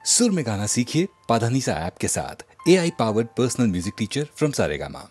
सुर में गाना सीखिए पाधानीसा ऐप के साथ। AI powered personal music teacher from Saregama.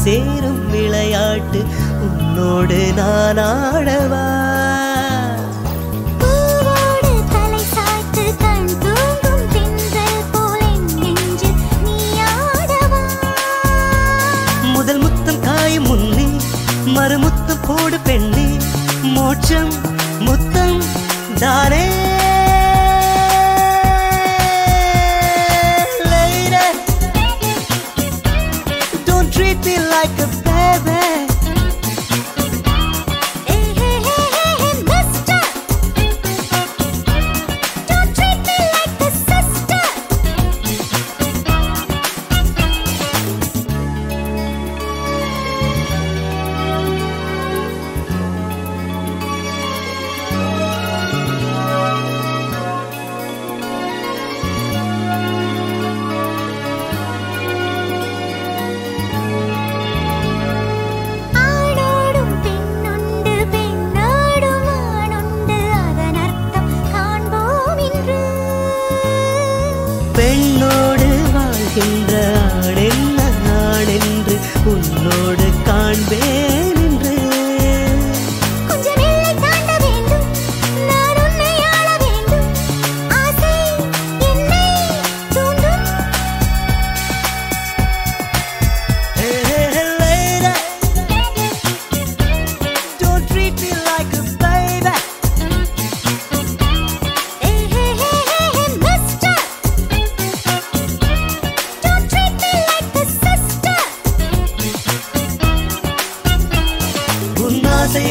சேரும் விளையாட்டு உன்னோடு நான் ஆடவா பூவோடு தலை சாய்த்து கண் தூங்கும் திங்கள் போல நெஞ்சில் நீ ஆடவா முதல் முத்தம் காயும் முன்னே மறுமுத்தம் போடு பெண்ணே மோட்சம் முத்தம் தானே treat me like a baby. Hey, hey, hey, hey, hey, mister. Don't treat me like a sister. பெண்ணோடு வாழ்கின்ற ஆடென்ன நாடென்று உன்னோடு காண்பேன் என்று கொஞ்சம் எல்லை தாண்ட வேண்டும் நான் உன்னை ஆள வேண்டும் ஆசை என்னை தூண்டும் lady don't treat me like a baby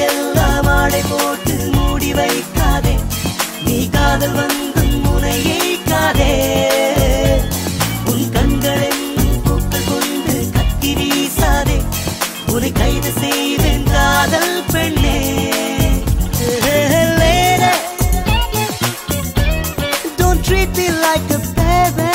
எல்லாம் ஆடை போட்டு மூடி வைக்காதே நீ காதல் வந்தும் முனையைக்காதே உன் கண்களில் பூக்கள் கொண்டு கத்தி வீசாதே உன்னை கைது செய்வேன் காதல் பெண்ணே Don't treat me like a baby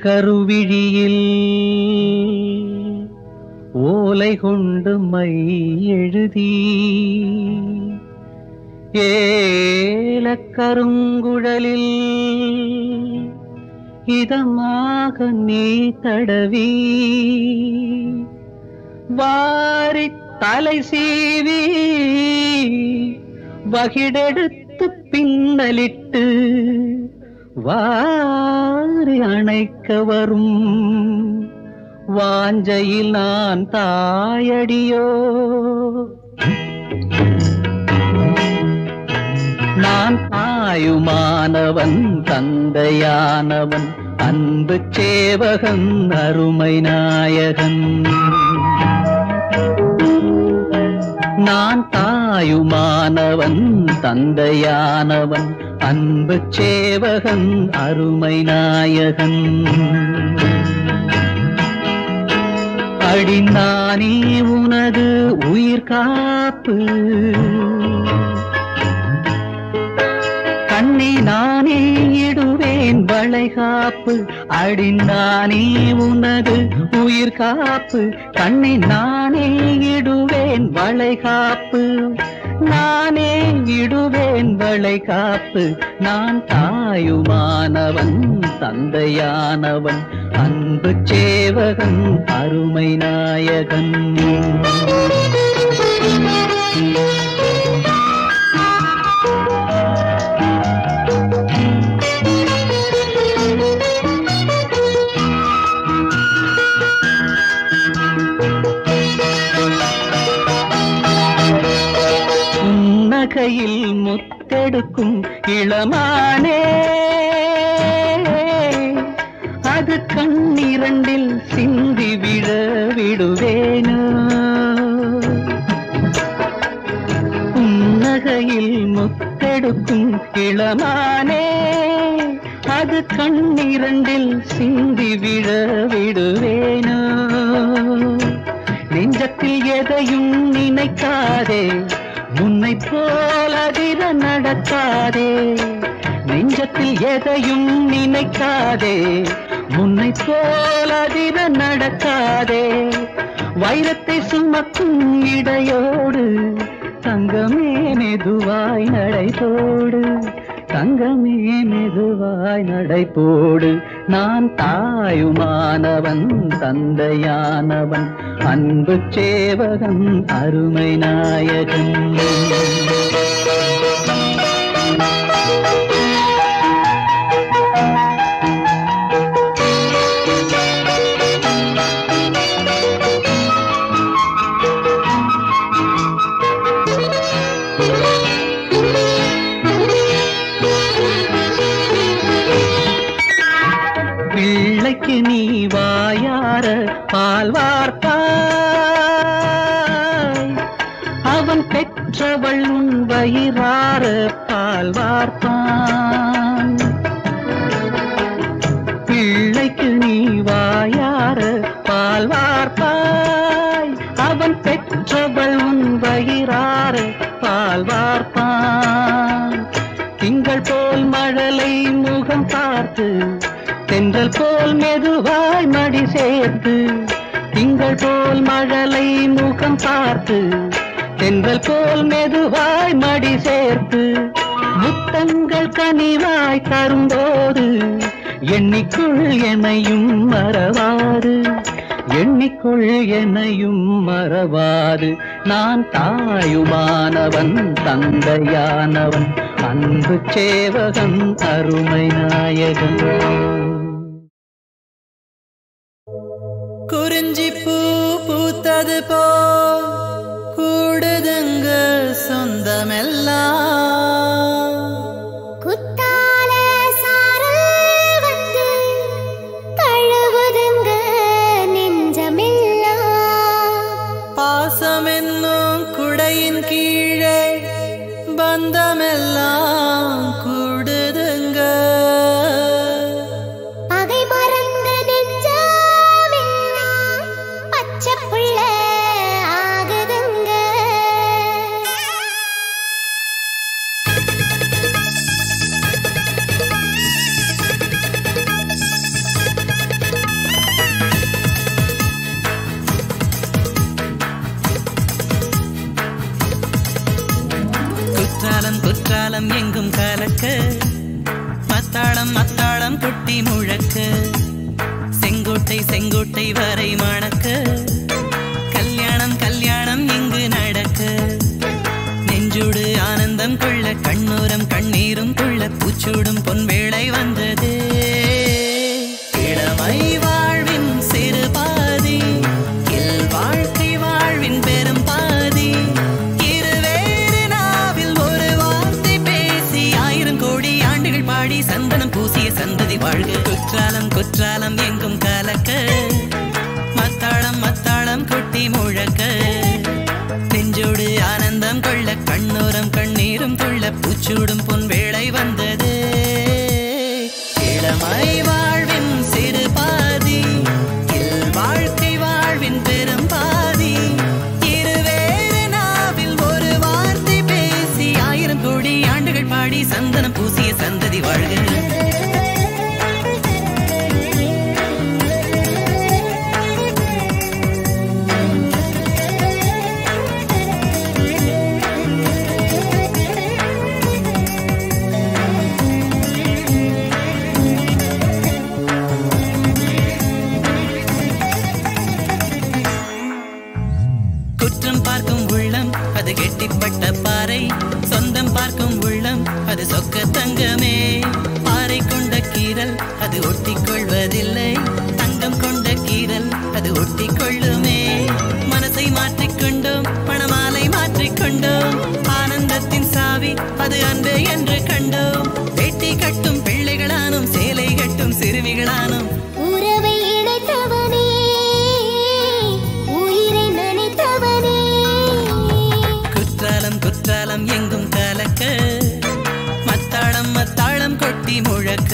கருவிழியில் ஓலை கொண்டு மை எழுதி ஏலக்கருங்குழலில் இதமாக நீ தடவி வாரி தலை சீவி வகிடெடுத்து பின்னலிட்டு வாரி அணைக்க வரும் வாஞ்சையில் நான் தாயடியோ. நான் தாயுமானவன் தந்தையானவன் அன்பு சேவகன் அருமை நாயகன். நான் தாயுமானவன் தந்தையானவன் அன்பு சேவகன் அருமை நாயகன். அடி நானே உனது உயிர் காப்பு கண்ணே நானே இடுவேன் வளைகாப்பு. அடி நானே உனது உயிர் காப்பு கண்ணே நானே இடுவேன் வளைகாப்பு. நானே இடுவேன் வளைகாப்பு. நான் தாயுமானவன் தந்தையானவன் அன்பு சேவகன் அருமை நாயகன். கையில் முத்தெடுக்கும் இளமானே அது கண்ணிரண்டில் சிந்தி விழ விடுவேனோ. உன்னகையில் முத்தெடுக்கும் இளமானே அது கண்ணிரண்டில் சிந்தி விழ விடுவேனோ. நெஞ்சத்தில் எதையும் நினைக்காதே உன்னை போல் அதிர நடக்காதே. நெஞ்சத்தில் எதையும் நினைக்காதே உன்னை போல் அதிர நடக்காதே. வைரத்தை சுமக்கும் இடையோடு தங்கமே மெதுவாய் நடைபோடு. தங்கமே மெதுவாய் நடைபோடு. நான் தாயுமானவன் தந்தையானவன் அன்பு சேவகன் அருமை நாயகன். பிள்ளைக்கு நீ வாயார பால் வார்த்தாய் அவன் பெற்றவள் உன் வயிறார பால் வார்த்தான். பிள்ளைக்கு நீ வாயார பால் வார்த்தாய் அவன் பெற்றவள் உன் வயிறார பால் வார்த்தான். திங்கள் போல் மழலை முகம் பார்த்து தென்றல் போல் மெதுவாய் மடி சேர்த்து. திங்கள் போல் மழலை முகம் பார்த்து தென்றல் போல் மெதுவாய் மடி சேர்த்து. முத்தங்கள் கனிவாய் தரும்போது எண்ணிக்குள் என்னையும் மறவாது. எண்ணிக்குள் என்னையும் மறவாது. நான் தாயுமானவன் தந்தையானவன் அன்பு சேவகன் அருமை நாயகன். குறிஞ்சி பூ பூத்தது போ கூடுதுங்க சொந்தமெல்லாம். குத்தால சாரல் வந்து தழுவுதுங்க நெஞ்சமெல்லாம். பாசம் என்னும் குடையின் கீழே பந்தமெல்லாம் கூடுதுங்க. பகை மறந்த நெஞ்சமெல்லாம் பச்சை புள்ள ஆகுதுங்க. குற்றாலம் குற்றாலம் எங்கும் கலக்க மத்தாளம் மத்தாளம் கொட்டி முழக்க செங்கோட்டை செங்கோட்டை வரை மணக்க கல்யாணம் கல்யாணம் இங்கு நடக்க நெஞ்சோடு ஆனந்தம் கொள்ள கண்ணோரம் கண்ணீரும் கொள்ள பூச்சூடும் பொன்வேளை வந்தது இளமை வாழ்வின் சிறு பாதி இல் வாழ்க்கை வாழ்வின் பெரும் பாதி இருவேறு நாவில் ஒரு வார்த்தை பேசி 1000 கோடி ஆண்டுகள் பாடி சந்தனம் பூசிய சந்ததி வாழ்க குற்றாலம் குற்றாலம் எங்கும் கலக்க மத்தாளம் மத்தாளம் கொட்டி முழக்க நெஞ்சோடு ஆனந்தம் கொள்ள கண்ணோரம் கண்ணீரும் கொள்ள பூச்சூடும் பொன்வேளை வந்தது இளமை வாழ்வின் சிறு பாதி இல் வாழ்க்கை வாழ்வின் பெரும் பாதி இருவேறு நாவில் ஒரு வார்த்தை பேசி 1000 கோடி ஆண்டுகள் பாடி சந்தனம் பூசிய சந்ததி வாழ்க கெட்டிப்பட்ட பாறை சொந்தம் பார்க்கும் உள்ளம் அது சொக்க தங்கமே பாறை கொண்ட கீரல் அது ஒட்டிக் கொள்வதில்லை தங்கம் கொண்ட கீரல் அது ஒட்டிக் கொள்ளுமே மனசை மாற்றிக்கொண்டோம் பணமாலை மாற்றிக்கொண்டோம் ஆனந்தத்தின் சாவி அது அன்பு என்று கண்டோம் வெட்டி கட்டும் பிள்ளைகளானும் சேலை கட்டும் சிறுமிகளானும் உறவை இணைத்தவனே உயிரை நினைத்தவனே குற்றாலம் குற்றாலம் எங்கும் கலக்க மத்தாளம் மத்தாளம் கொட்டி முழக்க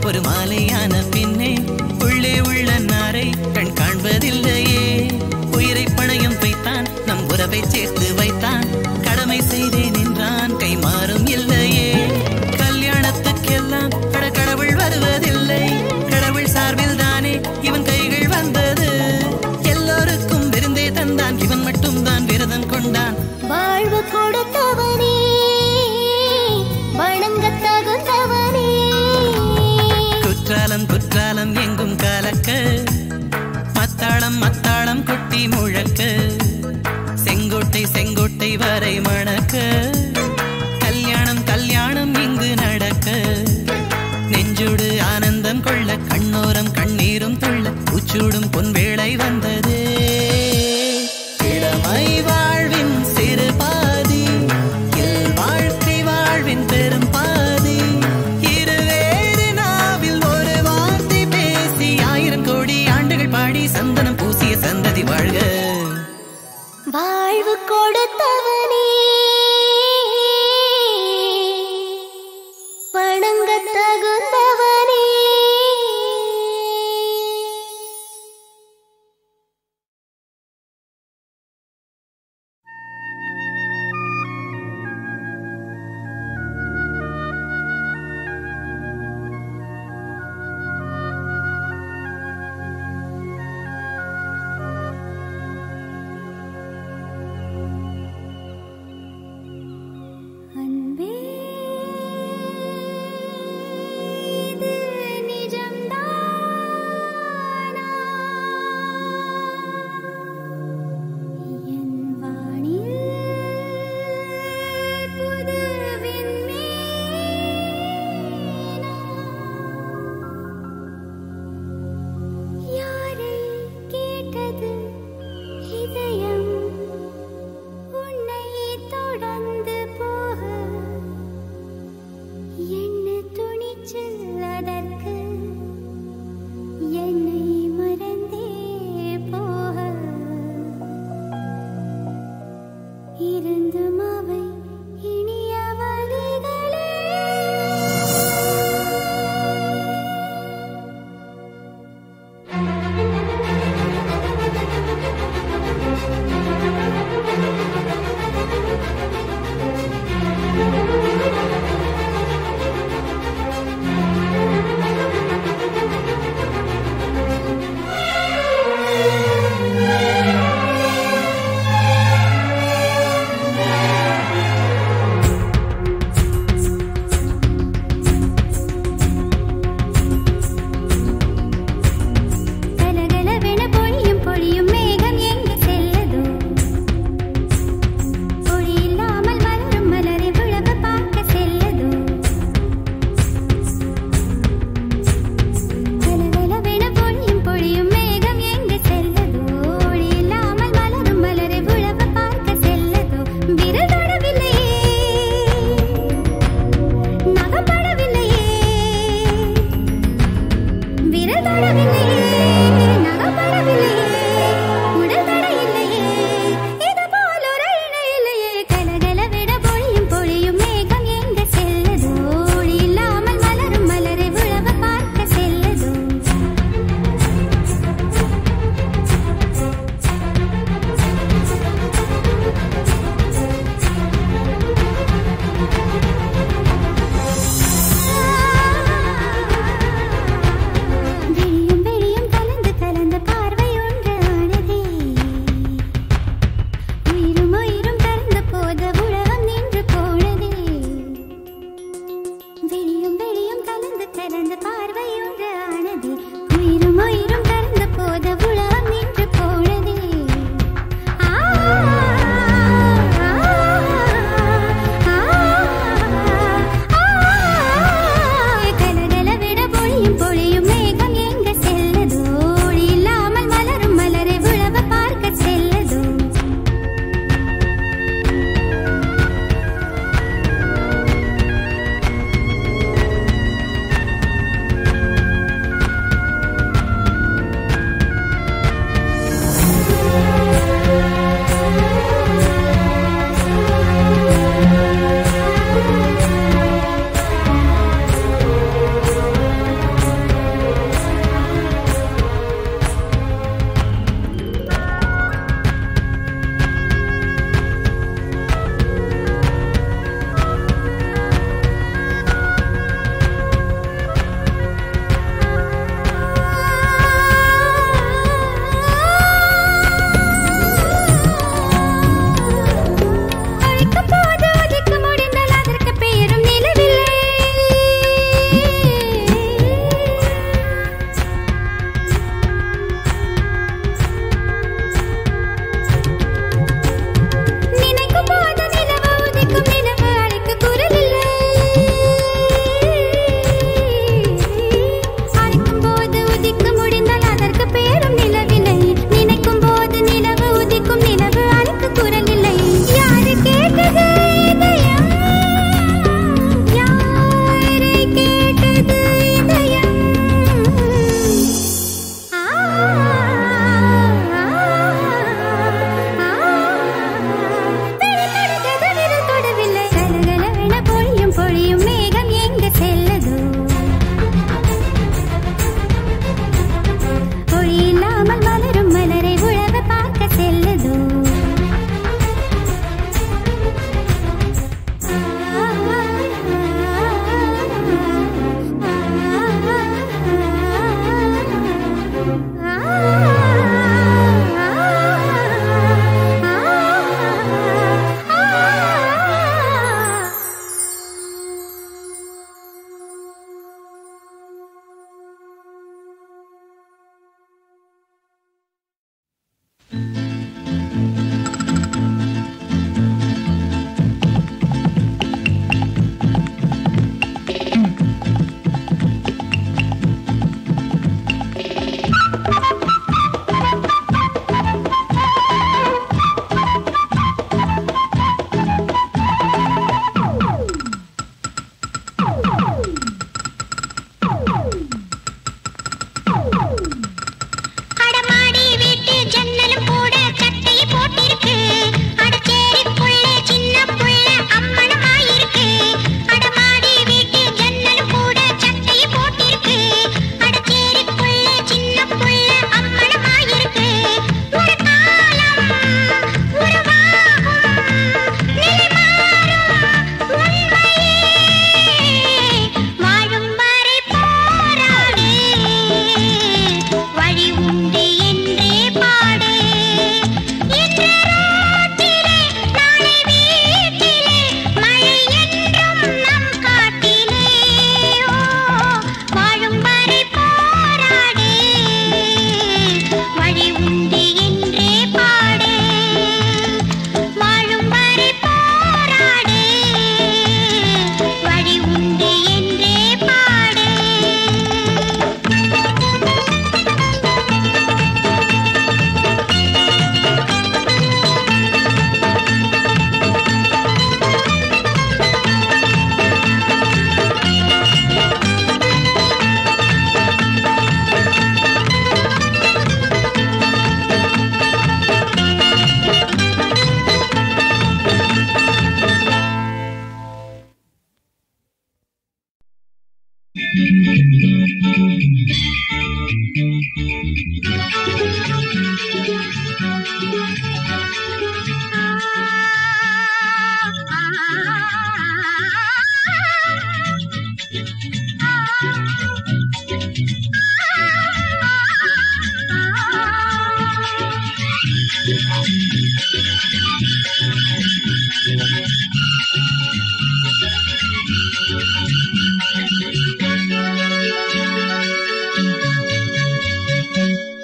ஒரு மாலையான பின்னே உள்ளே உள்ள நாரை கண் காண்பதில்லையே உயிரை பணயம் வைத்தான் நம் உறவை சேர்த்து வைத்தான் கடமை செய்தேன் என்றான் கை மாறும் இல்லையே கல்யாணத்துக்கெல்லாம் கடவுள் வருவதில்லை கடவுள் சார்பில் தானே இவன் கைகள் வந்தது எல்லோருக்கும் விருந்தே தந்தான் இவன் மட்டும் தான் விரதம் கொண்டான் வாழ்வு கொடுத்தவனே வணங்க தகுந்தவனே குற்றாலம் குற்றாலம் எங்கும் கலக்க மத்தாளம் மத்தாளம் கொட்டி முழக்க செங்கோட்டை செங்கோட்டை வரை மணக்க கல்யாணம் கல்யாணம் இங்கு நடக்க நெஞ்சோடு ஆனந்தம் கொள்ள கண்ணோரம் கண்ணீரும் துள்ள பூச்சூடும் பொன்வேளை வந்தது இளமை வாழ்வின் சிறு பாதி இல் வாழ்க்கை வாழ்வின் பெரும் பாதி இருவேறு நாவில் ஒரு வார்த்தை பேசி நெஞ்சில் அதற்கு என்னை மறந்தே போக இருந்தும் அவை இனிய வழிகளே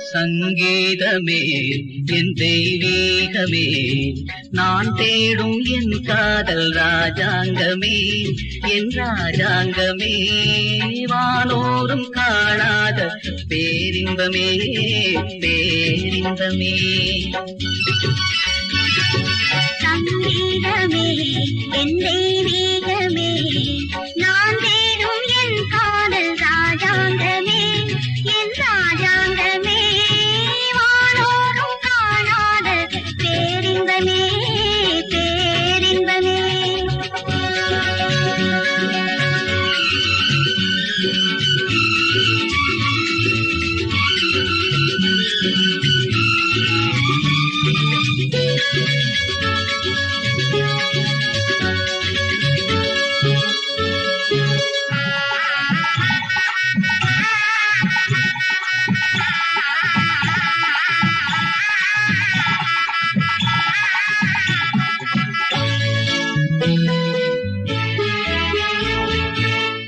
சங்கீதமே என் தெய்வீகமே நான் தேடும் என் காதல் ராஜாங்கமே என் ராஜாங்கமே வானோரும் காணாத பேரின்பமே பேரின்பமே சங்கீதமே என் தெய்வீகமே நான் தேடும் என் காதல் ராஜாங்கமே என் ராஜாங்கமே வானோரும் காணாத பேரின்பமே பேரின்பமே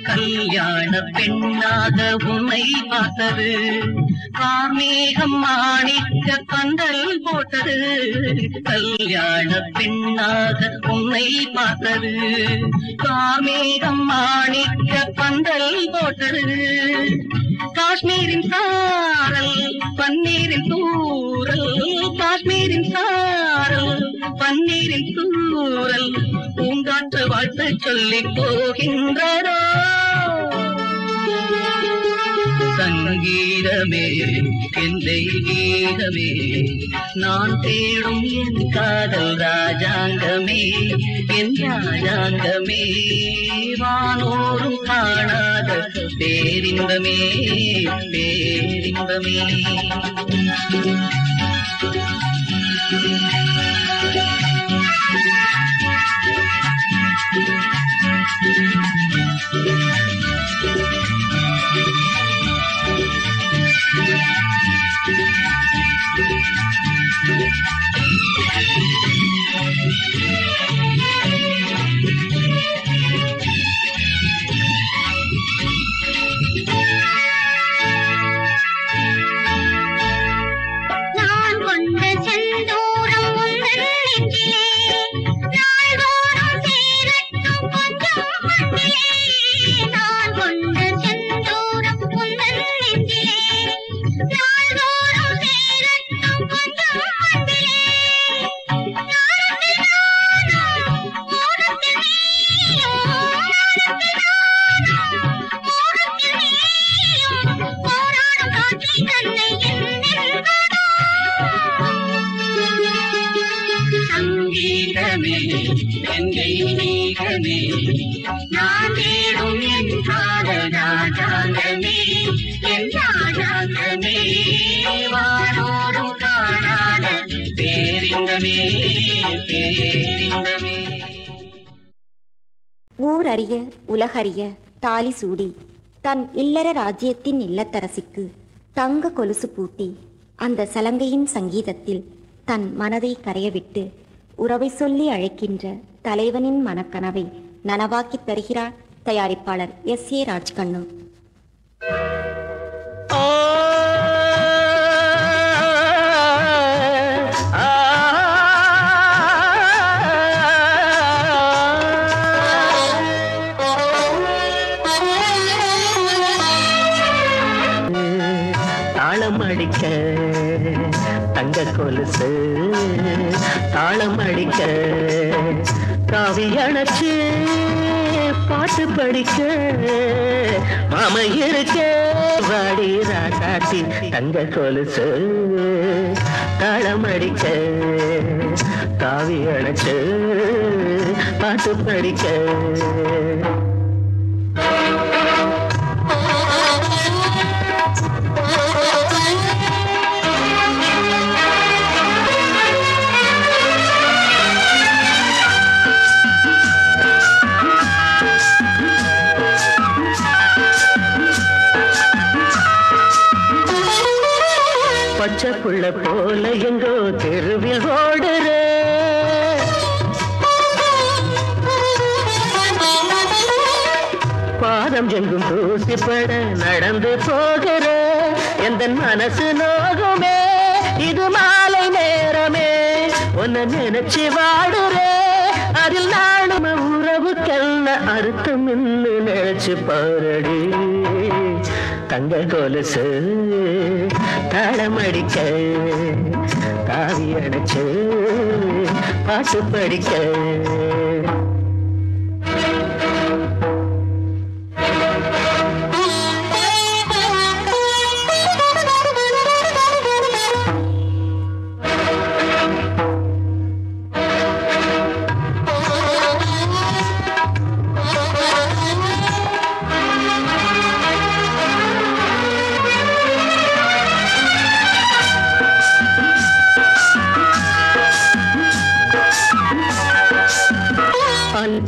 கல்யாண பெண்ணாக உன்னை பார்த்தது கார்மேகம் மாணிக்க பந்தல் போட்டது கல்யாண பெண்ணாக உன்னை பார்த்தது கார்மேகம் மாணிக்க பந்தல் போட்டது காஷ்மீரின் சாரல் பன்னீரின் தூரல் காஷ்மீரின் சாரல் பன்னீரின் தூரல் பூங்காற்று வாழ்த்து சொல்லி போகின்றதோ சங்கீதமே என் தெய்வீகமே நான் தேடும் என் காதல் ராஜாங்கமே என் ராஜாங்கமே வானோரும் காணாத பேரின்பமே பேரின்பமே நான் கொண்ட செந்தூரம் உந்தன் நெஞ்சிலே நாள்தோறும் சேரட்டும் கொஞ்சம் மண்ணிலே நான் கொண்ட செந்தூரம் உந்தன் நெஞ்சிலே நாள்தோறும் சேரட்டும் கொஞ்சம் மண்ணிலே போராடும் காற்றை தன்னை சங்கீதமே என் தெய்வீகமே நான் தேடும் என் காதல் ராஜாங்கமே என் ராஜாங்கமே வானோரும் காணாத பேரின்பமே பேரின்பமே ஊரறிய உலகறிய தாலி சூடி தன் இல்லற ராஜ்யத்தின் இல்லத்தரசிக்கு தங்க கொலுசு பூட்டி அந்த சலங்கையின் சங்கீதத்தில் தன் மனதை கரையவிட்டு உறவை சொல்லி அழைக்கின்ற தலைவனின் மனக்கனவை நனவாக்கித் தருகிறார் தயாரிப்பாளர் S.A. ராஜ்கண்ணு. தாளம் அடிக்க தங்க கொலுசு தாளம் அடிக்க காவி அணைச்சு பாட்டு படிக்க மாம இருக்க வாடி ராசாத்தி தங்க கொலுசு தாளம் அடிக்க காவி அணைச்சு பாட்டு படிக்க புள்ள போல எங்கோ தெருவில் ஓடுற பாதம் எங்கும் தூசிப்பட நடந்து போகிற எந்த மனசு நோகுமே இது மாலை நேரமே உன்னை நினைச்சு வாடுறே அதில் நானும் உறவுக்கெல்ல அர்த்தம் இன்னு நினைச்சு பாரடி தங்க கொலுசு தாளமடிக்க காவி அடைச்சு பாட்டு படிக்க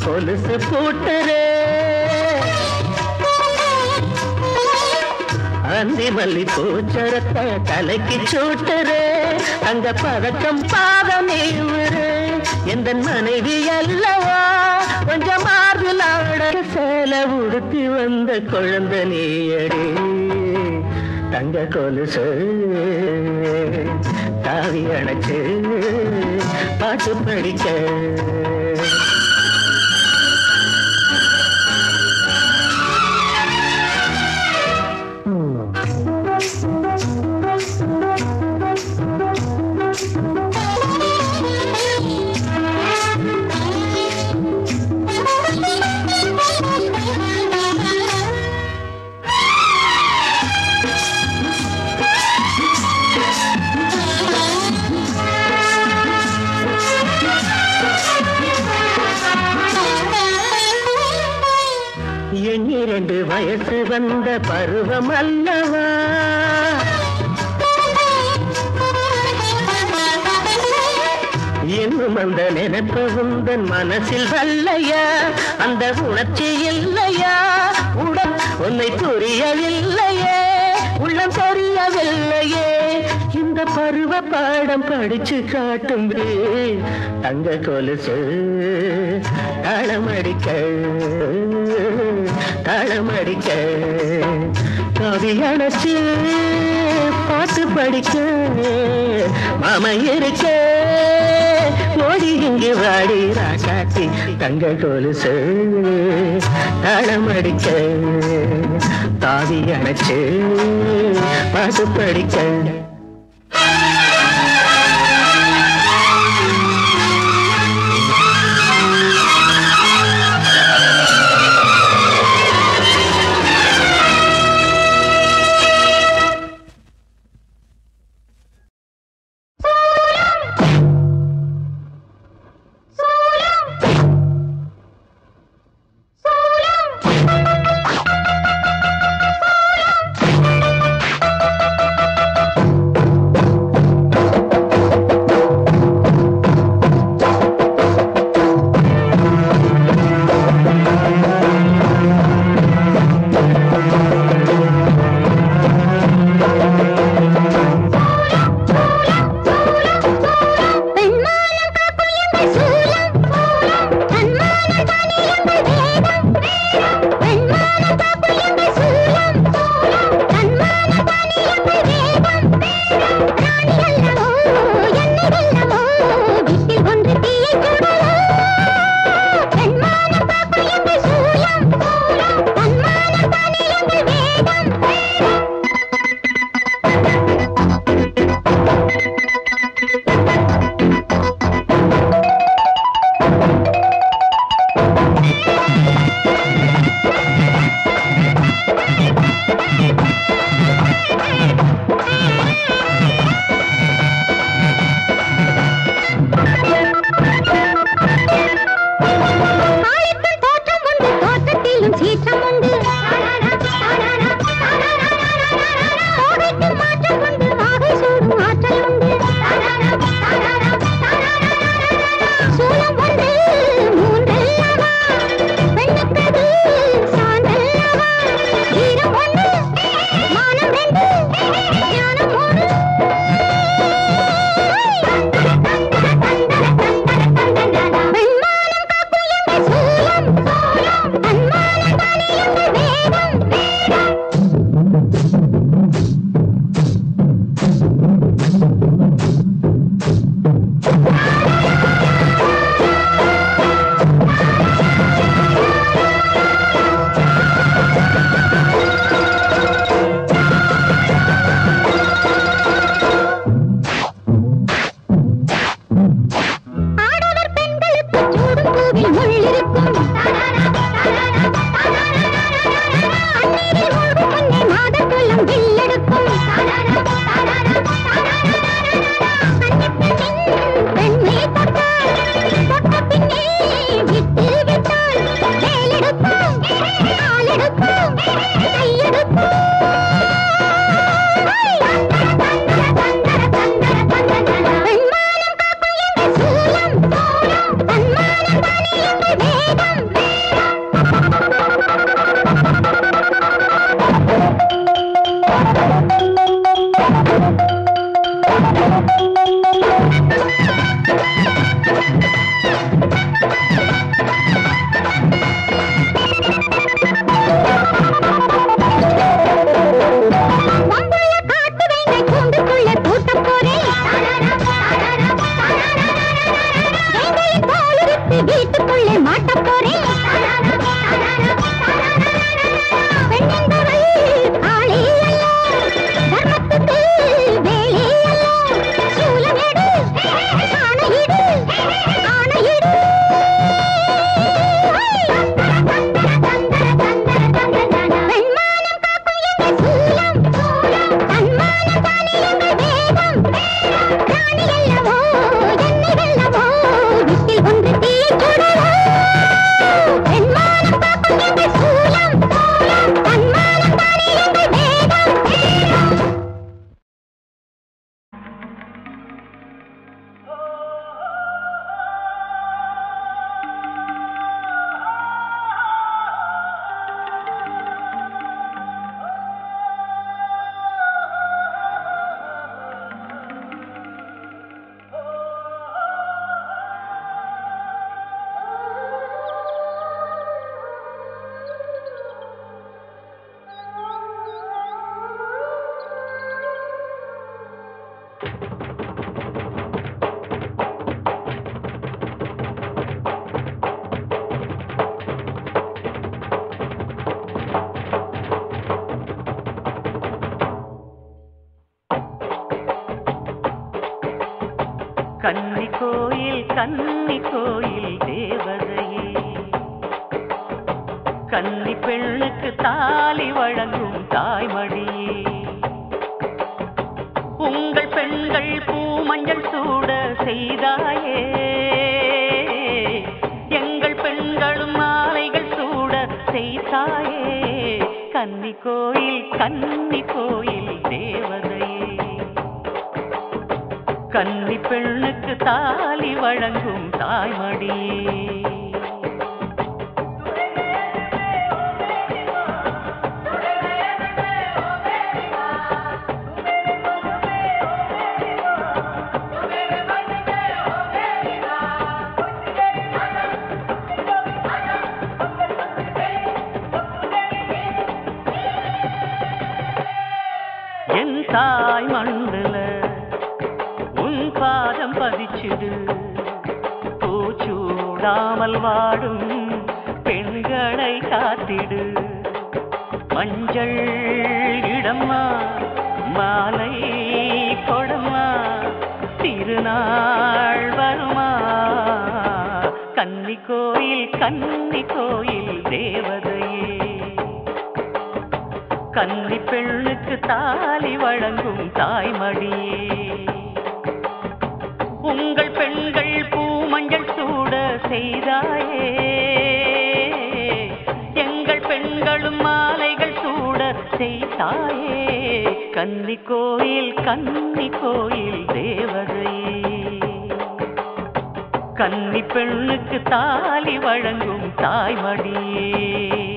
கொலுசு போட்டுரே அந்தி மல்லி பூச்சரத்தை தலைக்கு சூட்டுரே அங்க பதக்கம் பாதம் நீவுரு எந்த மனைவி அல்லவா கொஞ்சம் மார்பில் ஆட சேலை உடுத்தி வந்த குழந்தை நீயடி தங்க கொலுசு தாவி அணைச்சு பாட்டு படிக்க எண்ணிரண்டு வயசு வந்த பருவம் அல்லவா என்னும் அந்த நினைப்பு உந்தன் மனசில் வல்லையா அந்த உணர்ச்சி இல்லையா உடன் உன்னை புரியவில்லையே உள்ளம் தெரியவில்லையே இந்த பருவ பாடம் படிச்சு காட்டும் தங்க கொலுசு தாளமடிக்க தாளமடிக்க கவி அணைச்சு பாட்டு படிக்க மாமா இருக்க ஓடி இங்கு வாடி ராசாத்தி தங்க கொலுசு தாளமடிக்க தாவி அணைச்சு பாட்டு படிக்க கன்னி கோயில் தேவதையே கன்னி பெண்ணுக்கு தாலி வழங்கும் தாய்மடியே உங்கள் பெண்கள் பூமஞ்சள் சூட செய்தாயே எங்கள் பெண்களும் மாலைகள் சூட செய்தாயே கன்னி கோயில் தேவதையே கன்னி பெண்ணுக்கு தாலி வழங்கும் தாய்மடியே என் தாய் மண்ணுல பாதம் பதிச்சுடு பூச்சூடாமல் வாடும் பெண்களை காத்திடு மஞ்சள் இடம்மா மாலை கொடம்மா திருநாள் வருமா கன்னி கோயில் தேவதையே கன்னி பெண்ணுக்கு தாலி வழங்கும் தாய்மடியே உங்கள் பெண்கள் பூமஞ்சள் சூட செய்தாயே எங்கள் பெண்களும் மாலைகள் சூட செய்தாயே கன்னி கோயில் தேவதையே கன்னி பெண்ணுக்கு தாலி வழங்கும் தாய்மடியே